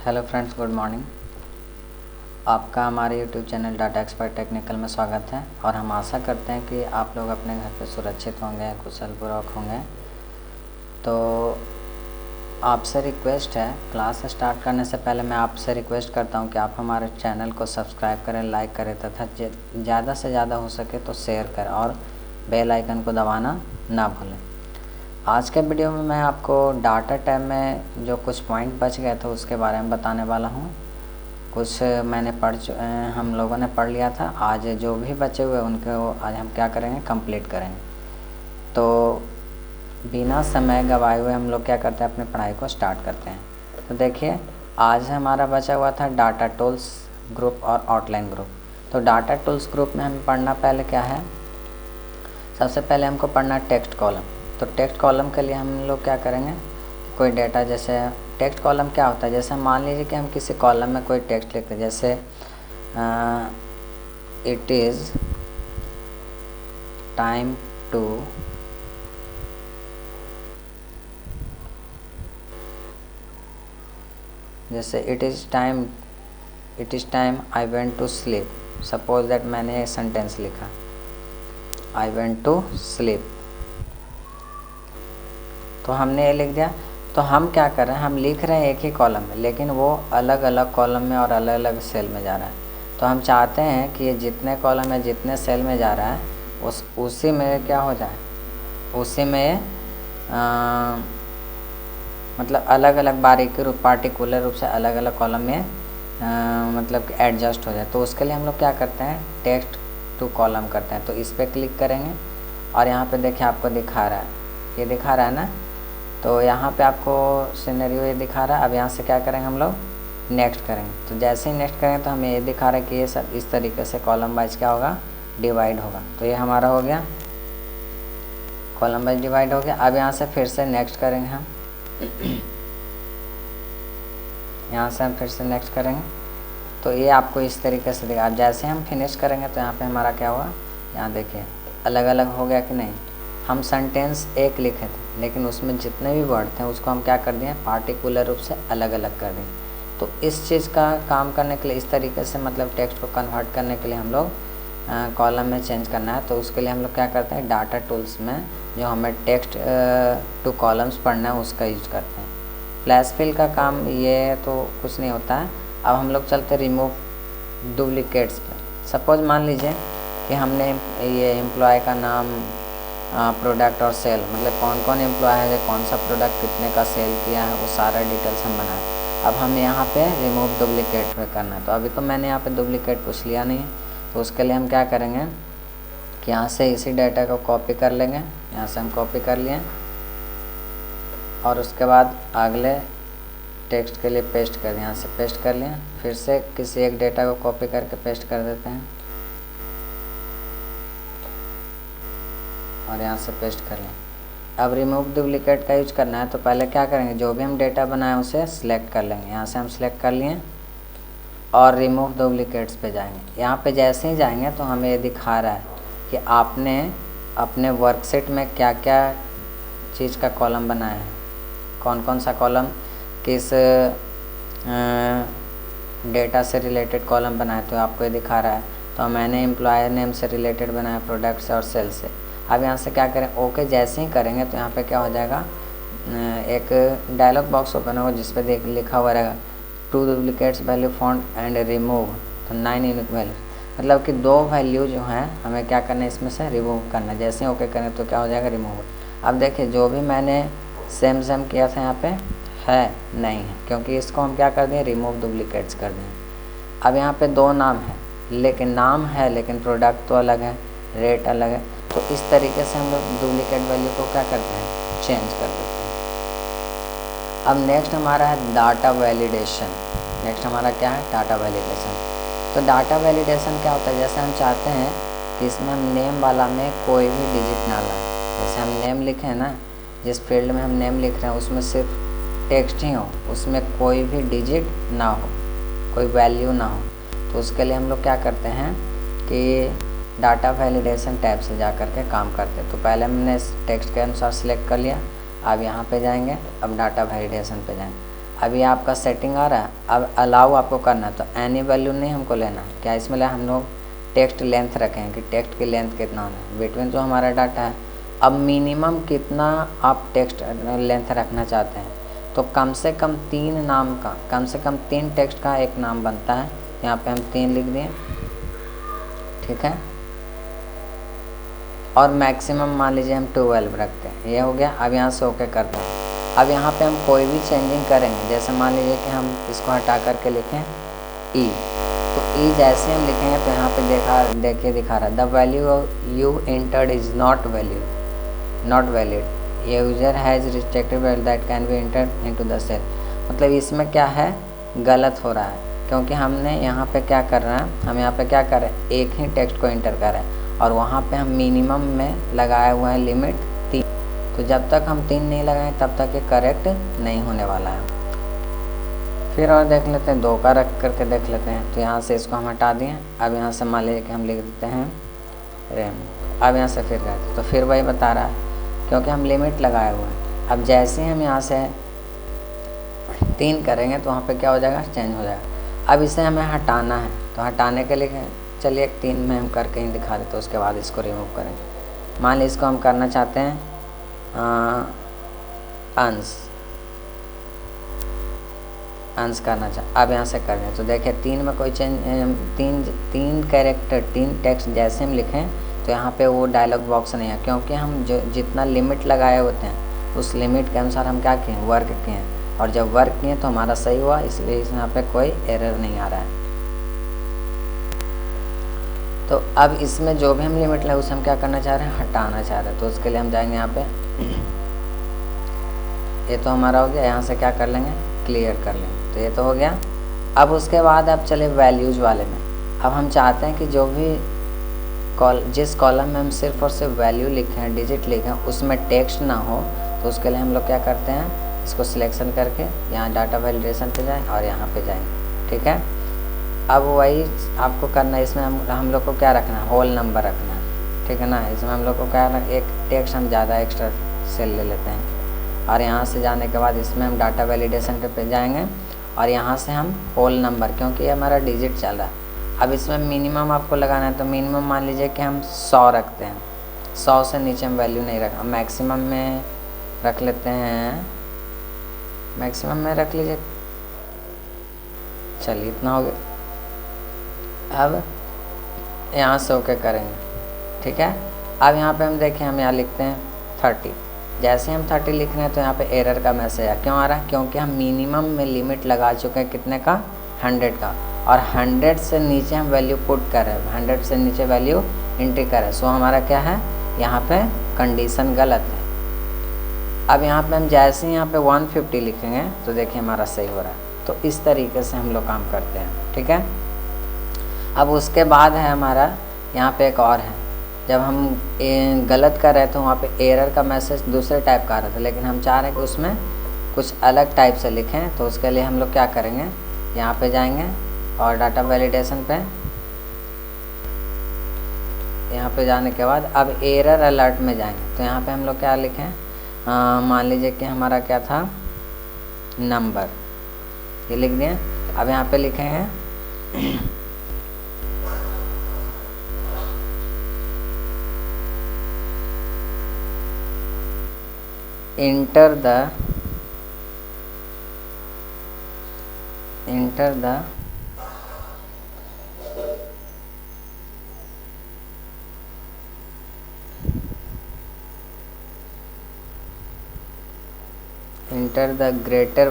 Hello friends, good morning. आपका हमारे YouTube channel data expert technical में स्वागत है और हम आशा करते हैं कि आप लोग अपने घर पे सुरक्षित होंगे, कुशलपूर्वक होंगे। तो आपसे रिक्वेस्ट है, क्लास स्टार्ट करने से पहले मैं आपसे रिक्वेस्ट करता हूं कि आप हमारे चैनल को सब्सक्राइब करें, लाइक करें तथा ज़्यादा से ज़्यादा हो सके तो शेयर करें और बेल आइकन को दबाना ना भूलें। आज के वीडियो में मैं आपको डाटा टैब में जो कुछ पॉइंट बच गए थे उसके बारे में बताने वाला हूं। कुछ हम लोगों ने पढ़ लिया था। आज जो भी बचे हुए उनको आज हम क्या करेंगे, कंप्लीट करेंगे। तो बिना समय गवाए हुए हम लोग क्या करते हैं, अपनी पढ़ाई को स्टार्ट करते हैं। तो देखिए, आज हमारा बचा हुआ था डाटा टूल्स ग्रुप और आउटलाइन ग्रुप। तो डाटा टूल्स ग्रुप में हमें पढ़ना पहले क्या है, सबसे पहले हमको पढ़ना टेक्स्ट कॉलम। तो टेक्स्ट कॉलम के लिए हम लोग क्या करेंगे, कोई डेटा, जैसे टेक्स्ट कॉलम क्या होता है, जैसे मान लीजिए कि हम किसी कॉलम में कोई टेक्स्ट लिखते हैं, जैसे इट इज़ टाइम टू जैसे it is time I went to sleep. Suppose that मैंने एक सेंटेंस लिखा, आई वेंट टू स्लीप। तो हमने ये लिख दिया। तो हम क्या कर रहे हैं, हम लिख रहे हैं एक ही कॉलम में, लेकिन वो अलग अलग कॉलम में और अलग अलग सेल में जा रहा है। तो हम चाहते हैं कि ये जितने कॉलम में जितने सेल में जा रहा है उसी में क्या हो जाए, उसी में मतलब अलग अलग बारीकी रूप, पार्टिकुलर रूप से अलग अलग कॉलम में मतलब एडजस्ट हो जाए। तो उसके लिए हम लोग क्या करते हैं, टेक्स्ट टू कॉलम करते हैं। तो इस पर क्लिक करेंगे और यहाँ पे देखिए आपको दिखा रहा है, ये दिखा रहा है ना। तो यहाँ पे आपको सिनेरियो ये दिखा रहा है। अब यहाँ से क्या करेंगे, हम लोग नेक्स्ट करेंगे। तो जैसे ही नेक्स्ट करेंगे तो हमें ये दिखा रहा है कि ये सब इस तरीके से कॉलम वाइज क्या होगा, डिवाइड होगा। तो ये हमारा हो गया, कॉलम वाइज डिवाइड हो गया। अब यहाँ से फिर से नेक्स्ट करेंगे हम यहाँ से हम फिर से नेक्स्ट करेंगे। तो ये आपको इस तरीके से दिखा। अब जैसे हम फिनिश करेंगे तो यहाँ पे हमारा क्या हुआ, यहाँ देखिए अलग अलग हो गया कि नहीं। हम सेंटेंस एक लिखे थे, लेकिन उसमें जितने भी वर्ड थे उसको हम क्या कर दिए, पार्टिकुलर रूप से अलग अलग कर दिए। तो इस चीज़ का काम करने के लिए, इस तरीके से मतलब टेक्स्ट को कन्वर्ट करने के लिए हम लोग कॉलम में चेंज करना है। तो उसके लिए हम लोग क्या करते हैं, डाटा टूल्स में जो हमें टेक्स्ट टू कॉलम्स पढ़ना है उसका यूज करते हैं। फ्लैश फिल का काम ये तो कुछ नहीं होता है। अब हम लोग चलते रिमूव डुप्लीकेट्स पे। सपोज मान लीजिए कि हमने ये एम्प्लॉय का नाम, प्रोडक्ट और सेल, मतलब कौन कौन एम्प्लॉय है, कौन सा प्रोडक्ट कितने का सेल किया है, वो सारा डिटेल्स हम बनाए। अब हमें यहाँ पे रिमूव डुप्लीकेट पे करना है। तो अभी तो मैंने यहाँ पे डुप्लीकेट कुछ लिया नहीं है। तो उसके लिए हम क्या करेंगे कि यहाँ से इसी डाटा को कॉपी कर लेंगे। यहाँ से हम कॉपी कर लिए और उसके बाद अगले टेक्स्ट के लिए पेस्ट कर दिए, यहाँ से पेस्ट कर लिए। फिर से किसी एक डेटा को कॉपी करके पेस्ट कर देते हैं और यहाँ से पेस्ट कर लें। अब रिमूव डुप्लीकेट का यूज करना है। तो पहले क्या करेंगे, जो भी हम डेटा बनाए उसे सिलेक्ट कर लेंगे। यहाँ से हम सिलेक्ट कर लिए और रिमूव डुप्लीकेट्स पे जाएंगे। यहाँ पे जैसे ही जाएंगे तो हमें ये दिखा रहा है कि आपने अपने वर्कशीट में क्या क्या चीज़ का कॉलम बनाया है, कौन कौन सा कॉलम किस डेटा से रिलेटेड कॉलम बनाया। तो आपको ये दिखा रहा है। तो मैंने एम्प्लॉयर नेम से रिलेटेड बनाया, प्रोडक्ट से और सेल से। अब यहाँ से क्या करें, ओके जैसे ही करेंगे तो यहाँ पे क्या हो जाएगा, एक डायलॉग बॉक्स ओपन होगा जिस पे लिखा हुआ रहेगा two duplicates value found and remove. तो 9 यूनिक वैल्यू, मतलब कि 2 वैल्यू जो हैं हमें क्या करना है, इसमें से रिमूव करना है। जैसे ही ओके करें तो क्या हो जाएगा, रिमूव। अब देखिए जो भी मैंने सेम किया था यहाँ पे है नहीं है, क्योंकि इसको हम क्या कर दें, रिमूव डुप्लीकेट्स कर दें। अब यहाँ पे 2 नाम है, लेकिन नाम है लेकिन प्रोडक्ट तो अलग है, रेट अलग है। तो इस तरीके से हम लोग डुप्लीकेट वैल्यू को क्या करते हैं, चेंज कर देते हैं। अब नेक्स्ट हमारा है डाटा वैलिडेशन। नेक्स्ट हमारा क्या है, डाटा वैलिडेशन। तो डाटा वैलिडेशन क्या होता है, जैसे हम चाहते हैं कि इसमें हम नेम वाला में कोई भी डिजिट ना लाएं। जैसे हम नेम लिखे हैं ना, जिस फील्ड में हम नेम लिख रहे हैं उसमें सिर्फ टेक्स्ट ही हो, उसमें कोई भी डिजिट ना हो, कोई वैल्यू ना हो। तो उसके लिए हम लोग क्या करते हैं कि डाटा वैलिडेशन टैब से जा कर के काम करते हैं। तो पहले हमने टेक्स्ट के अनुसार सिलेक्ट कर लिया। अब यहाँ पे जाएंगे, अब डाटा वैलिडेशन पे जाएंगे। अभी आपका सेटिंग आ रहा है। अब अलाउ आपको करना है, तो एनी वैल्यू नहीं हमको लेना है। क्या इसमें हम लोग टेक्स्ट लेंथ रखें कि टेक्स्ट की लेंथ कितना होना है बिटवीन जो हमारा डाटा है। अब मिनिमम कितना आप टेक्स्ट लेंथ रखना चाहते हैं, तो कम से कम 3 नाम का, कम से कम 3 टेक्स्ट का एक नाम बनता है। यहाँ पे हम 3 लिख दिए, ठीक है। और मैक्सिमम मान लीजिए हम 12 रखते हैं, ये हो गया। अब यहाँ से ओके करते हैं। अब यहाँ पे हम कोई भी चेंजिंग करेंगे, जैसे मान लीजिए कि हम इसको हटा करके लिखें ई, तो ई जैसे हम लिखेंगे तो यहाँ पे देखिए दिखा रहा है the value you entered is not valid, user has restricted value that can be entered into the cell. मतलब इसमें क्या है, गलत हो रहा है, क्योंकि हमने यहाँ पे क्या कर रहे हैं, हम यहाँ पे क्या कर रहे हैं, एक ही टेक्स्ट को एंटर कर रहे हैं और वहाँ पे हम मिनिमम में लगाए हुए हैं लिमिट 3। तो जब तक हम 3 नहीं लगाएं तब तक ये करेक्ट नहीं होने वाला है। फिर और देख लेते हैं, 2 का रख करके देख लेते हैं। तो यहाँ से इसको हम हटा दिए। अब यहाँ से मान लीजिए कि हम लिख देते हैं रैम। अब यहाँ से फिर गए तो फिर वही बता रहा है, क्योंकि हम लिमिट लगाए हुए हैं। अब जैसे हम यहाँ से 3 करेंगे तो वहाँ पे क्या हो जाएगा, चेंज हो जाएगा। अब इसे हमें हटाना है, तो हटाने के लिए चलिए एक 3 में हम करके ही दिखा देते, तो उसके बाद इसको रिमूव करेंगे। मान लीजिए इसको हम करना चाहते हैं अंश करना चाहे। अब यहाँ से कर दें तो देखिए 3 में कोई चेंज, 3 कैरेक्टर 3 टेक्स्ट जैसे हम लिखें तो यहाँ पे वो डायलॉग बॉक्स नहीं है, क्योंकि हम जो जितना लिमिट लगाए होते हैं उस लिमिट के अनुसार हम क्या किए, वर्क किए हैं। और जब वर्क किए तो हमारा सही हुआ, इसलिए इस यहाँ पे कोई एरर नहीं आ रहा है। तो अब इसमें जो भी हम लिमिट लगाए उसे हम क्या करना चाह रहे हैं, हटाना चाह रहे हैं। तो उसके लिए हम जाएंगे यहाँ पे, ये तो हमारा हो गया। यहाँ से क्या कर लेंगे, क्लियर कर लेंगे, तो ये तो हो गया। अब उसके बाद अब चले वैल्यूज़ वाले में। अब हम चाहते हैं कि जो भी जिस कॉलम में हम सिर्फ और सिर्फ वैल्यू लिखे हैं, डिजिट लिखे हैं, उसमें टेक्स्ट ना हो, तो उसके लिए हम लोग क्या करते हैं, इसको सिलेक्शन करके यहाँ डाटा वैलिडेशन पे जाएं और यहाँ पे जाएंगे, ठीक है। अब वही आपको करना है। इसमें हम लोग को क्या रखना है, होल नंबर रखना है, ठीक है ना। इसमें हम लोग को क्या रखना, एक टेक्स्ट हम ज़्यादा एक्स्ट्रा सेल ले लेते हैं और यहाँ से जाने के बाद इसमें हम डाटा वैलिडेशन पे जाएंगे और यहाँ से हम होल नंबर, क्योंकि ये हमारा डिजिट चल रहा है। अब इसमें मिनिमम आपको लगाना है, तो मिनिमम मान लीजिए कि हम 100 रखते हैं, 100 से नीचे हम वैल्यू नहीं रखा। मैक्सिमम में रख लेते हैं, मैक्सिमम में रख लीजिए, चलिए इतना हो गया। अब यहाँ से ओके करेंगे, ठीक है। अब यहाँ पे हम देखें, हम यहाँ लिखते हैं 30। जैसे हम 30 लिख रहे हैं तो यहाँ पे एरर का मैसेज है। क्यों आ रहा है, क्योंकि हम मिनिमम में लिमिट लगा चुके हैं, कितने का, 100 का, और 100 से नीचे हम वैल्यू पुट कर रहे हैं, 100 से नीचे वैल्यू एंट्री कर रहे हैं। सो हमारा क्या है, यहाँ पे कंडीशन गलत है। अब यहाँ पे हम जैसे यहाँ पे 150 लिखेंगे तो देखिए हमारा सही हो रहा है। तो इस तरीके से हम लोग काम करते हैं, ठीक है। अब उसके बाद है हमारा यहाँ पे एक और है, जब हम गलत कर रहे थे वहाँ पे एरर का मैसेज दूसरे टाइप का आ रहा था, लेकिन हम चाह रहे हैं कि उसमें कुछ अलग टाइप से लिखें। तो उसके लिए हम लोग क्या करेंगे, यहाँ पे जाएंगे और डाटा वैलिडेशन पे, यहाँ पे जाने के बाद अब एरर अलर्ट में जाएंगे। तो यहाँ पे हम लोग क्या लिखें, मान लीजिए कि हमारा क्या था, नंबर, ये लिख दिए। अब यहाँ पे लिखेंगे enter the greater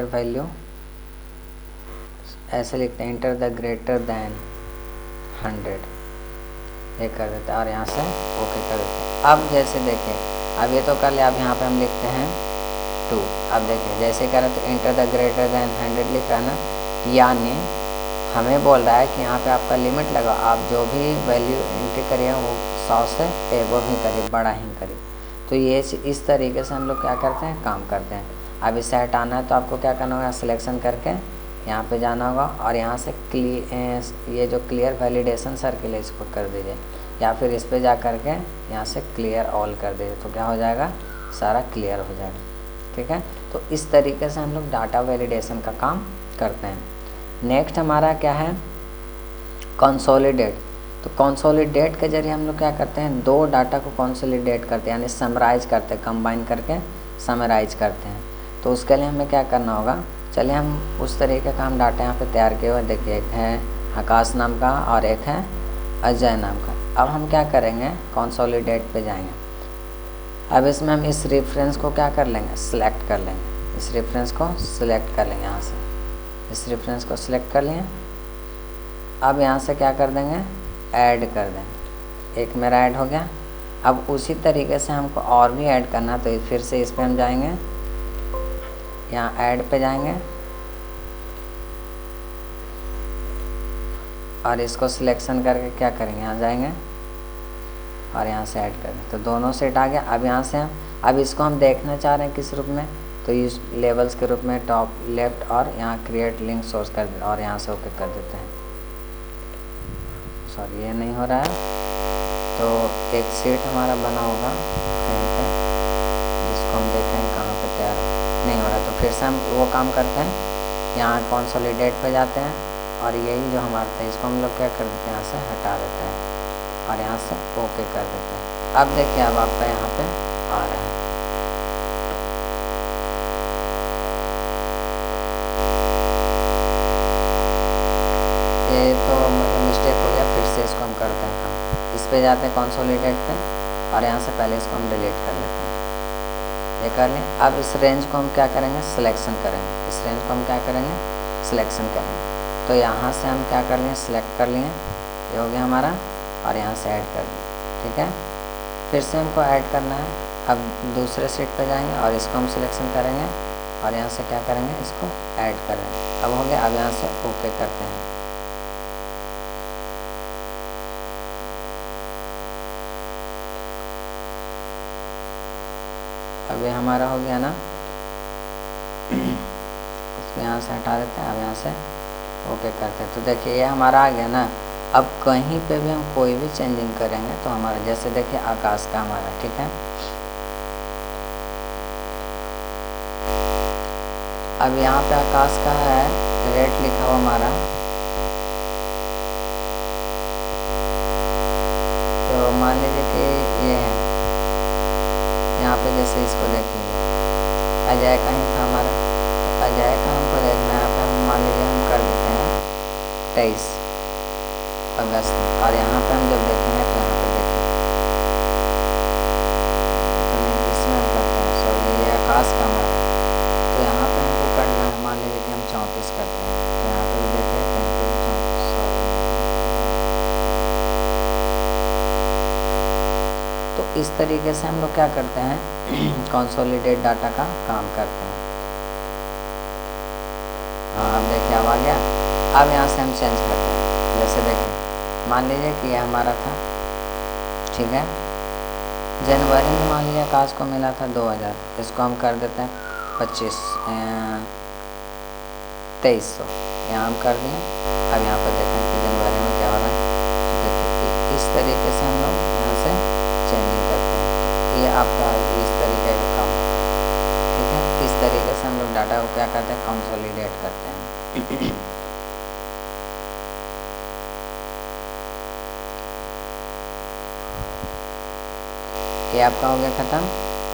value ऐसे लिखते हैं, इंटर द ग्रेटर दैन 100, ये कर देते हैं और यहाँ से ओके कर देते हैं। अब जैसे देखें, अब ये तो कर लिया। अब यहाँ पे हम लिखते हैं 2। अब देखें जैसे करें तो इंटर द ग्रेटर दैन 100 लिख रहा है ना, यानी हमें बोल रहा है कि यहाँ पे आपका लिमिट लगा, आप जो भी वैल्यू एंट्री करिए वो 100 से एबव ही करिए, बड़ा ही करिए। तो ये इस तरीके से हम लोग क्या करते हैं, काम करते हैं। अब इसे हटाना है तो आपको क्या करना होगा, सिलेक्शन करके यहाँ पे जाना होगा और यहाँ से ये जो क्लियर वैलिडेशन सर्किल है इसको कर दीजिए, या फिर इस पे जा कर के यहाँ से क्लियर ऑल कर दीजिए, तो क्या हो जाएगा, सारा क्लियर हो जाएगा। ठीक है, तो इस तरीके से हम लोग डाटा वैलिडेशन का काम करते हैं। नेक्स्ट हमारा क्या है, कंसोलिडेट। तो कंसोलिडेट के जरिए हम लोग क्या करते हैं, दो डाटा को कंसोलिडेट करते हैं, यानी समराइज करते हैं, कंबाइन करके समराइज करते हैं। तो उसके लिए हमें क्या करना होगा, चलिए हम उस तरीके का हम डाटा यहाँ पे तैयार किए हुए, देखिए एक है आकाश नाम का और एक है अजय नाम का। अब हम क्या करेंगे, कंसोलिडेट पे जाएंगे। अब इसमें हम इस रेफरेंस को क्या कर लेंगे, सिलेक्ट कर लेंगे, इस रेफरेंस को सिलेक्ट कर लेंगे, यहाँ से इस रेफरेंस को सिलेक्ट कर लिए। अब यहाँ से क्या कर देंगे, ऐड कर देंगे, एक मेरा ऐड हो गया। अब उसी तरीके से हमको और भी ऐड करना, तो फिर से इस पर हम जाएंगे, यहाँ ऐड पे जाएंगे और इसको सिलेक्शन करके क्या करेंगे, यहाँ जाएंगे और यहाँ से ऐड करेंगे, तो दोनों सेट आ गया। अब यहाँ से अब इसको हम देखना चाह रहे हैं किस रूप में, तो इस लेवल्स के रूप में टॉप लेफ्ट और यहाँ क्रिएट लिंक सोर्स कर देते और यहाँ से ओके कर देते हैं। सॉरी ये नहीं हो रहा है, तो एक सीट हमारा बना होगा कहीं पे, जिसको हम देखें कहाँ पे तैयार नहीं हो रहा, तो फिर से हम वो काम करते हैं, यहाँ कंसोलिडेट पे जाते हैं और यही जो हमारा था इसको हम लोग क्या कर देते हैं, यहाँ से हटा देते हैं और यहाँ से ओके कर देते हैं। अब देखिए अब आपका यहाँ पे आ रहा है। ये तो मतलब मिस्टेक हो गया, फिर से इसको हम करते हैं काम, इस पे जाते हैं कंसोलिडेट पे और यहाँ से पहले इसको हम डिलीट कर लेते हैं, ये कर लें। अब इस रेंज को हम क्या करेंगे, सिलेक्शन करेंगे, इस रेंज को हम क्या करेंगे, सिलेक्शन करेंगे। तो यहाँ से हम क्या कर लिए, सिलेक्ट कर लिए, ये हो गया हमारा, और यहाँ से ऐड कर दिए। ठीक है, फिर से हमको ऐड करना है। अब दूसरे सीट पे जाएंगे और इसको हम सिलेक्शन करेंगे और यहाँ से क्या करेंगे, इसको ऐड करेंगे। अब हो गया, अब यहाँ से ओके करते हैं। अब ये हमारा हो गया ना, इसको यहाँ से हटा देते हैं, अब यहाँ से ओके करते हैं। तो देखिए ये हमारा आ गया ना। अब कहीं पे भी हम कोई भी चेंजिंग करेंगे तो हमारा, जैसे देखिए आकाश का हमारा, ठीक है, अब यहाँ पे आकाश का है, रेट लिखा हुआ हमारा, तो मान लीजिए कि ये है, यहाँ पे जैसे इसको देख लीजिए, अजय का ही था हमारा, तो अजय का हमको देखना है। यहाँ पे हम मान लीजिए हम कर देते हैं 23 अगस्त, और यहाँ पे हम जब देखेंगे तो यहाँ पे देखिए, तो इसमें हम करते हैं, सॉरी ये आकाश का हमारा, तो यहाँ पे हमको करना है, मान लीजिए कि हम 34 करते हैं, तो यहाँ पे भी देखिए कहीं पे भी 34, सॉरी। तो इस तरीके से हम लोग क्या करते हैं, कंसोलिडेट डाटा का काम करते हैं। हाँ अब देखिए अब आ गया। अब यहाँ से हम चेंज करते हैं, जैसे देखिए मान लीजिए कि ये हमारा था, ठीक है, जनवरी में मान लीजिए आकाश को मिला था 2000, इसको हम कर देते हैं 2300, यहाँ हम कर दिए। अब यहाँ पर देखें कि जनवरी में क्या हो रहा है, तो देखिए इस तरीके से हम लोग यहाँ से चेंजिंग करते हैं। तो ये आपका इस तरीके का काम होता है। ठीक है, इस तरीके से हम लोग डाटा को क्या करते हैं, कंसोलिडेट करते हैं। ये आपका हो गया ख़त्म।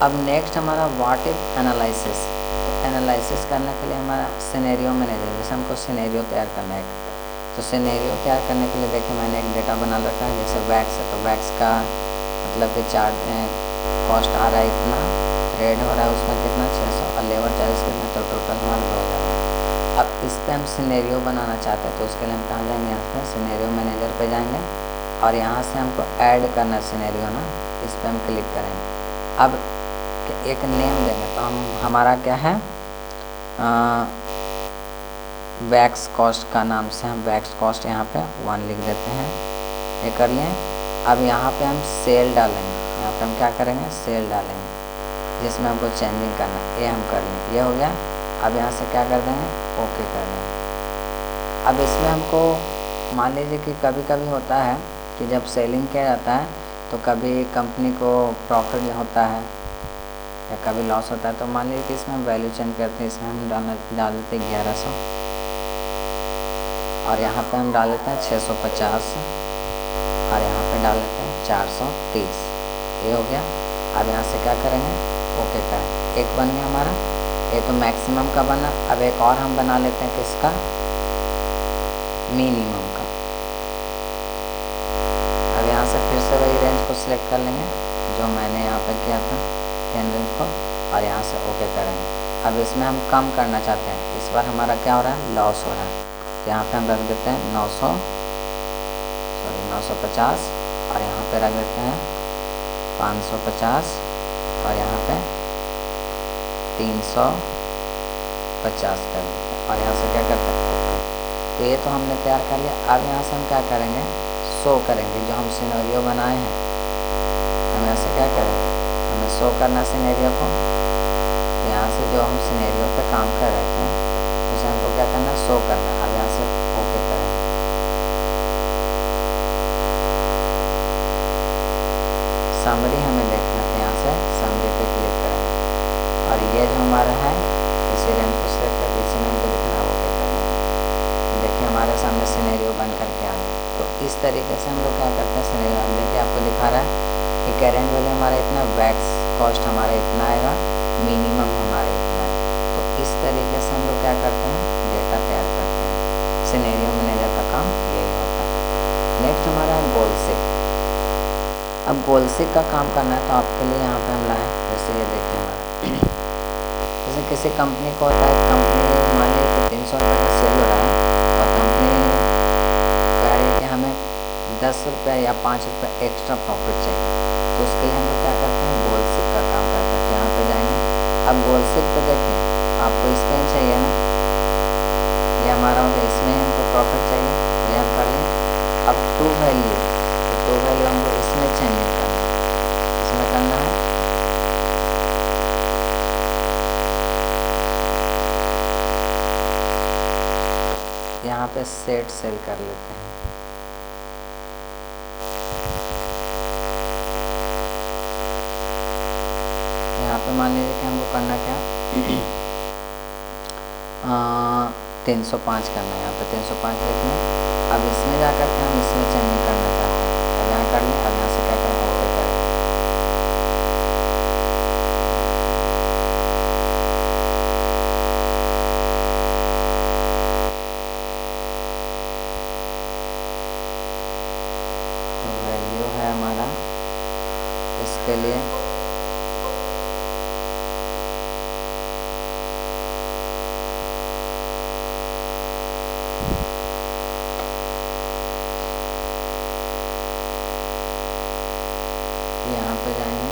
अब नेक्स्ट हमारा व्हाट इफ एनालिसिस। तो एनालिसिस करने के लिए हमारा सिनेरियो मैनेजर, जैसे हमको सिनेरियो तैयार करना है, तो सिनेरियो तैयार करने के लिए देखिए मैंने एक डेटा बना रखा है, जैसे वैक्स है, तो वैक्स का मतलब कि चार्ज कॉस्ट आ रहा है इतना, रेड हो रहा है उसमें कितना 600, और लेबर चार्ज कितना, तो टोटल हमारा 2000। अब इस पर हम सिनेरियो बनाना चाहते हैं, तो उसके लिए हम कहाँ जाएंगे, यहाँ पे सिनेरियो मैनेजर पे जाएंगे और यहाँ से हमको ऐड करना है सिनेरियो ना, इस पर हम क्लिक करेंगे। अब एक नेम देंगे, तो हम हमारा क्या है, वैक्स कॉस्ट का नाम से हम वैक्स कॉस्ट यहाँ पे 1 लिख देते हैं, ये कर लिए। अब यहाँ पे हम सेल डालेंगे, यहाँ पे हम क्या करेंगे, सेल डालेंगे जिसमें हमको चेंजिंग करना है, ये हम कर लेंगे, ये हो गया। अब यहाँ से क्या कर देंगे, ओके कर देंगे। अब इसमें हमको मान लीजिए कि कभी कभी होता है कि जब सेलिंग किया जाता है तो कभी कंपनी को प्रॉफिट होता है या कभी लॉस होता है, तो मान लीजिए कि इसमें हम वैल्यू चेंज करते हैं। इसमें हम डाल देते हैं 1100 और यहाँ पे हम डाल देते हैं 650 और यहाँ पे डाल देते हैं 430। ये हो गया। अब यहाँ से क्या करेंगे, ओके करेंगे। एक बन गया हमारा, ये तो मैक्सिमम का बना। अब एक और हम बना लेते हैं किसका, मिनिमम का। अब यहाँ से फिर से वही रेंज को सिलेक्ट कर लेंगे जो मैंने यहाँ पे किया था, टेन रेंज को, और यहाँ से ओके करेंगे। अब इसमें हम कम करना चाहते हैं, इस बार हमारा क्या हो रहा है, लॉस हो रहा है। यहाँ पे हम रख देते हैं 950 और यहाँ पे रख देते हैं 550 और यहाँ पे 350 कर देते हैं और यहाँ से क्या करते हैं, तो ये तो हमने तैयार कर लिया। अब यहाँ से हम क्या करेंगे, शो करेंगे जो हम सिनेरियो बनाए हैं। हम यहाँ से क्या करेंगे, हमें शो करना सिनेरियो को। यहाँ से जो हम सिनेरियो पे काम कर रहे थे उसे हमको क्या करना, शो करना। अब यहाँ से ओके करेंगे। समरी हमें देखना है, यहाँ से समरी पे क्लिक करेंगे और ये जो हमारा है इसी रेंज को सिलेक्ट करके इसी में हमको दिखना, ओके करना। देखिए हमारे सामने सिनेरियो बन करके आ गया। तो इस तरीके से हम लोग क्या करते हैं, सिनेरियो देखिए आपको दिखा रहा है कि करेंट वैल्यू हमारा इतना, वैक्स कॉस्ट हमारा इतना आएगा, मिनिमम हमारा इतना है। तो इस तरीके से हम लोग क्या करते हैं, डेटा तैयार करते हैं। सिनेरियो मैनेजर का काम यही होता है। नेक्स्ट हमारा है गोलसिक। अब गोलसिक का काम करना है तो आपके लिए यहाँ पे हम लाए, जैसे ये देखिए हमारा जैसे किसी कंपनी को होता है, कंपनी मान लीजिए कि 300 रुपये का सेल हो रहा है और कंपनी कह रही है कि हमें 10 रुपये या 5 रुपये एक्स्ट्रा प्रॉफिट चाहिए, तो उसके लिए हम लोग क्या करते हैं, गोलसिक का काम करते हैं। तो यहाँ पे जाएंगे। अब गोलसिक पे देखिए आपको इसमें ही चाहिए ना, ये हमारा हो गया, इसमें हमको प्रॉफिट चाहिए, ये हम कर लें। अब टू वैल्यू, तो टू वैल्यू हमको इसमें चेंजिंग करना है, इसमें करना है। यहाँ पे सेट सेल कर लेते हैं। यहाँ पे मान लीजिए कि हमको करना क्या, 305 करना है। यहाँ पे 305 लिखना है। अब इसमें जा कर के हम इसमें चेंजिंग करना चाहते हैं, अब यहाँ कर लें। अब यहाँ से क्या करें, ओके करें। तो वैल्यू है हमारा इसके लिए यहाँ पे जाएंगे।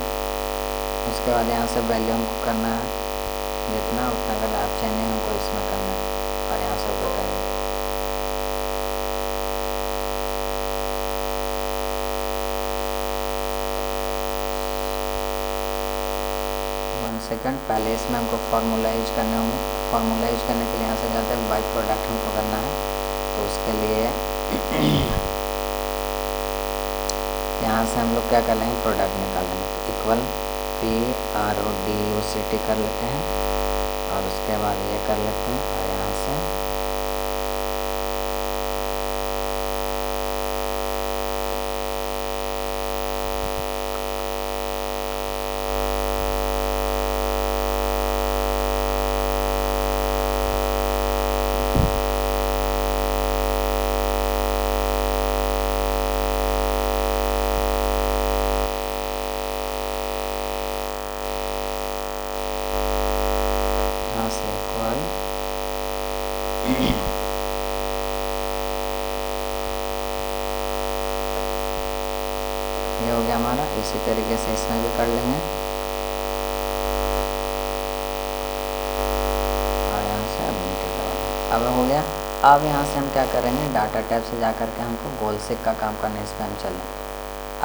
उसके बाद यहाँ से वैल्यू हमको करना है जितना उतना कर, आप चेंजिंग हमको इसमें करना है और यहाँ से ऊपर करेंगे। 1 सेकंड, पहले इसमें हमको फार्मूला यूज करने होंगे। फार्मूला यूज करने के लिए यहाँ से जाते हैं, बाई प्रोडक्ट हमको करना है। तो उसके लिए यहाँ से हम लोग क्या कर लेंगे, प्रोडक्ट निकाल लेंगे। इक्वल PRODUCT कर लेते हैं और उसके बाद ये कर लेते हैं और यहाँ से इक्वल ये हो गया हमारा। इसी तरीके से इसमें भी कर लेंगे और यहाँ से अब एंटर करा देंगे। अब हो गया। अब यहाँ से हम क्या करेंगे, डाटा टैब से जा करके हमको गोलसिक का काम करना है, इस पर हम चलें।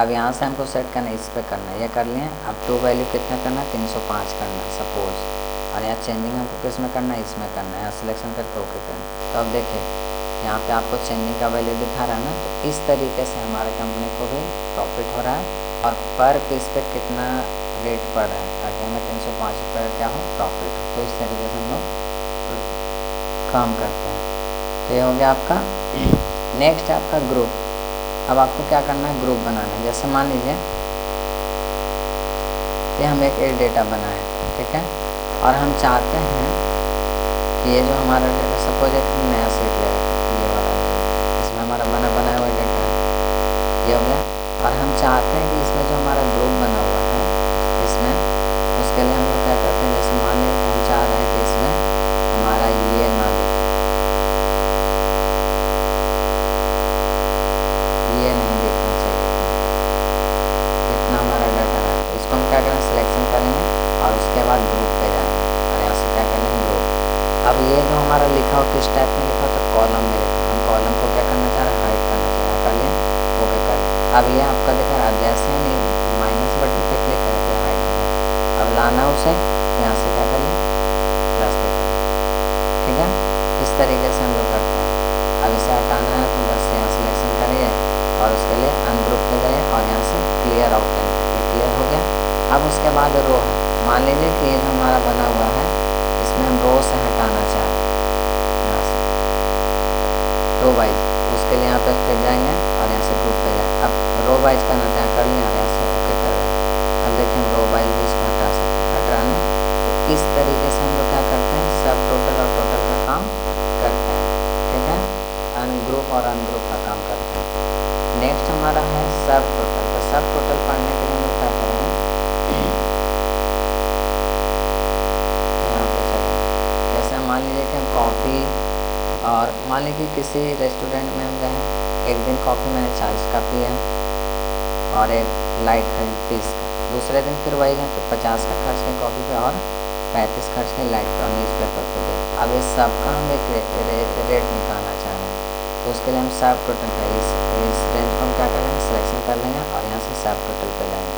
अब यहाँ से हमको सेट करना है, इस पर करना है, ये कर लिए। अब टू वैल्यू कितना करना है, 305 करना है सपोज। और यहाँ चेंजिंग हमको किस में करना है, इसमें करना है। यहाँ सिलेक्शन करके ओके करना है। तो अब देखिए यहाँ पे आपको चेंजिंग का वैल्यू दिखा रहा है ना। तो इस तरीके से हमारे कंपनी को भी प्रॉफिट हो रहा है और पर पीस पे कितना रेट पड़ रहा है ताकि हमें 305 रुपये क्या हो प्रॉफिट हो। तो इस तरीके से हम लोग काम करते हैं। तो ये हो गया आपका। नेक्स्ट है आपका ग्रुप। अब आपको क्या करना है, ग्रुप बनाना है। जैसे मान लीजिए ये हम एक डेटा बनाए, ठीक है, और हम चाहते हैं कि ये जो हमारा डेटा, सपोज एक नया सीट ले रहे हैं, ये वाला इसमें हमारा बनाया हुआ डेटा है, ये हो गया। और हम चाहते हैं कि इसमें जो हमारा ग्रुप बना हुआ है इसमें, उसके लिए हम लोग क्या करते हैं, जैसे मान लीजिए हम चाह रहे हैं कि इसमें हमारा ये ना दिखे, ये नहीं दिखना चाहिए, इतना हमारा डाटा है। तो इसको हम क्या करें, सिलेक्शन करेंगे और उसके बाद ग्रुप पे जाएंगे और यहाँ से क्या करेंगे, ग्रुप। अब ये जो हमारा लिखा हो किस टाइप में लिखा हो, तो कॉलम में लिखा। हम कॉलम को क्या करना चाह रहे हैं, हाइड करना चाह रहे हैं, कर लिए, ओके कर लिए। अब ये आपका दिखा रहा है, जैसे ही माइनस बटन पे क्लिक करें तो हाइड हो गया। अब लाना उसे यहाँ से क्या करिए, प्लस पे करिए, ठीक है। इस तरीके से हम लोग करते हैं। अब इसे हटाना है तो बस यहाँ सिलेक्शन करिए और उसके लिए अनग्रुप पे जाइए और यहाँ से क्लियर आउट करें, ये क्लियर हो गया। अब उसके बाद रो है, मान लीजिए कि ये जो हमारा बना हुआ है इसमें हम रो से हटाना चाह रहे हैं, यहाँ से रो वाइज, उसके लिए यहाँ पे फिर जाएंगे और यहाँ से ग्रुप पे जाए। अब रो वाइज करना चाहें कर लिया और यहाँ से ओके कर रहे हैं। अब देखिए हम रो वाइज भी इसको हटा सकते हैं, हटाने। तो इस तरीके से हम लोग क्या करते हैं, सब टोटल और टोटल का काम करते हैं, ठीक है। अनग्रुप और अनग्रुप का काम करते हैं। नेक्स्ट हमारा है सब टोटल। तो सब टोटल पढ़ने के लिए हम लोग क्या करेंगे, यहाँ पे चलेंगे। जैसे मान लीजिए कि हम कॉफ़ी, और मान लीजिए किसी रेस्टोरेंट में हम गए, एक दिन कॉफ़ी मैंने 40 का पिया और एक लाइट है 30 का, दूसरे दिन फिर वही गए तो 50 का खर्च किया कॉफ़ी पे और 35 खर्च किया लाइट पे और न्यूज़पेपर पे दे। अब इस सब का हम एक रेट निकालना चाह रहे हैं, तो उसके लिए हम सब टोटल का इस रेंज को हम क्या करेंगे, सिलेक्शन कर लेंगे और यहाँ से सब टोटल पे जाएंगे।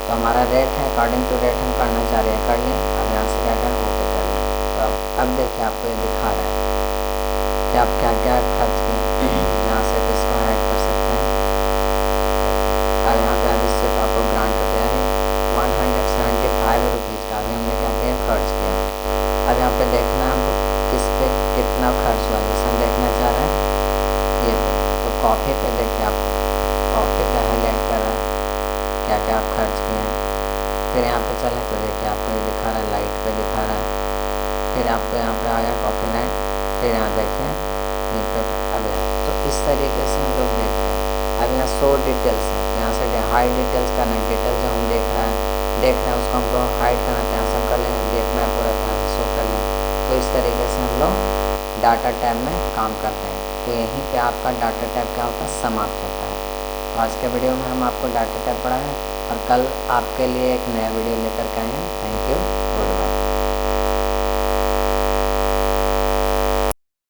तो हमारा रेट है, अकॉर्डिंग टू रेट हम करना चाह रहे हैं, कर लें। अब यहाँ से क्या करें, ओके कर लें। तो अब देखिए आपको ये दिखा रहा है कि आप क्या क्या खर्च किए। यहाँ से तो इसको ऐड कर सकते हैं। अब यहाँ पे अभी सिर्फ आपको ग्रांट होता है 175 रुपीज़ का अभी हमने क्या किया, खर्च किया। अब यहाँ पे देखना है हमको किस पे कितना खर्च हुआ, जैसे हम देखना चाह रहे हैं ये पे, तो कॉफ़ी पे देखिए आपको कॉफ़ी पे हाईलाइट कर रहा है क्या क्या आप खर्च किए हैं। फिर यहाँ पे चले तो देखिए आपको ये दिखा रहा है, लाइट पे दिखा रहा है। फिर आपको यहाँ पे आ गया कॉफ़ी लाइट, फिर यहाँ देखिए न्यूज़पेपर। अब यहाँ तो इस तरीके से हम लोग देखते हैं। अब यहाँ शो डिटेल्स है, यहाँ से हाई डिटेल्स करना है, डिटेल्स जो हम देख रहे हैं उसको हमको हाइड करना है, यहाँ से हम कर लेंगे, देखना है पूरा यहाँ से शो कर लेंगे। तो इस तरीके से हम लोग डाटा टैब में काम करते हैं। तो यहीं पे आपका डाटा टैब क्या होता है, समाप्त होता है। तो आज के वीडियो में हम आपको डाटा टैब पढ़ाएं और कल आपके लिए एक नया वीडियो लेकर के आए हैं। Thank you.